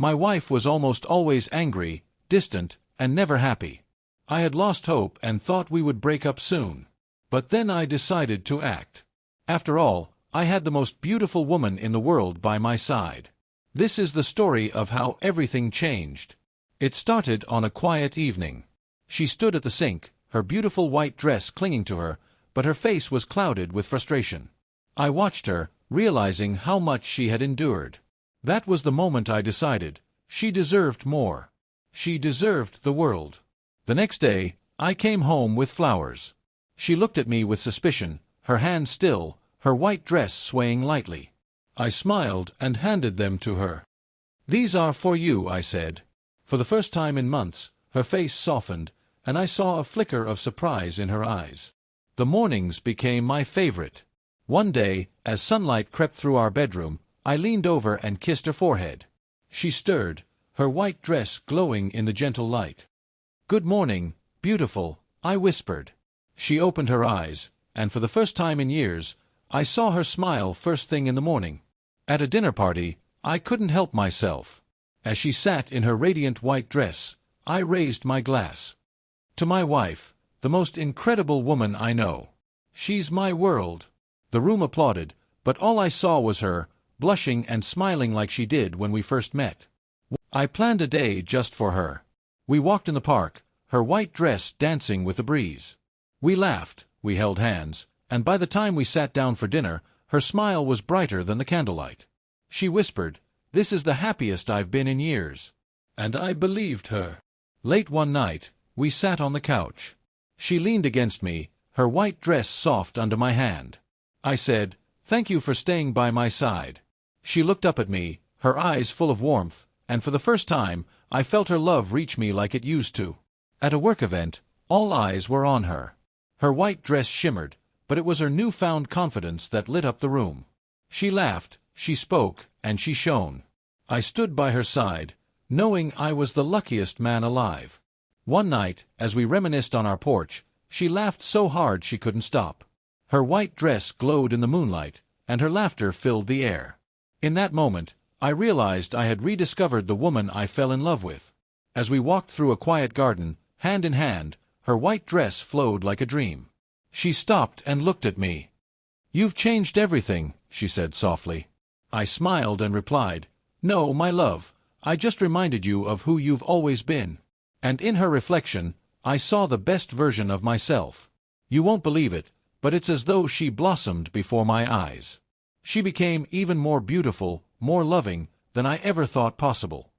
My wife was almost always angry, distant, and never happy. I had lost hope and thought we would break up soon. But then I decided to act. After all, I had the most beautiful woman in the world by my side. This is the story of how everything changed. It started on a quiet evening. She stood at the sink, her beautiful white dress clinging to her, but her face was clouded with frustration. I watched her, realizing how much she had endured. That was the moment I decided, she deserved more. She deserved the world. The next day, I came home with flowers. She looked at me with suspicion, her hand still, her white dress swaying lightly. I smiled and handed them to her. "These are for you," I said. For the first time in months, her face softened, and I saw a flicker of surprise in her eyes. The mornings became my favorite. One day, as sunlight crept through our bedroom, I leaned over and kissed her forehead. She stirred, her white dress glowing in the gentle light. "Good morning, beautiful," I whispered. She opened her eyes, and for the first time in years, I saw her smile first thing in the morning. At a dinner party, I couldn't help myself. As she sat in her radiant white dress, I raised my glass. "To my wife, the most incredible woman I know. She's my world." The room applauded, but all I saw was her, blushing and smiling like she did when we first met. I planned a day just for her. We walked in the park, her white dress dancing with the breeze. We laughed, we held hands, and by the time we sat down for dinner, her smile was brighter than the candlelight. She whispered, "This is the happiest I've been in years." And I believed her. Late one night, we sat on the couch. She leaned against me, her white dress soft under my hand. I said, "Thank you for staying by my side." She looked up at me, her eyes full of warmth, and for the first time, I felt her love reach me like it used to. At a work event, all eyes were on her. Her white dress shimmered, but it was her newfound confidence that lit up the room. She laughed, she spoke, and she shone. I stood by her side, knowing I was the luckiest man alive. One night, as we reminisced on our porch, she laughed so hard she couldn't stop. Her white dress glowed in the moonlight, and her laughter filled the air. In that moment, I realized I had rediscovered the woman I fell in love with. As we walked through a quiet garden, hand in hand, her white dress flowed like a dream. She stopped and looked at me. "You've changed everything," she said softly. I smiled and replied, "No, my love, I just reminded you of who you've always been." And in her reflection, I saw the best version of myself. You won't believe it, but it's as though she blossomed before my eyes. She became even more beautiful, more loving, than I ever thought possible.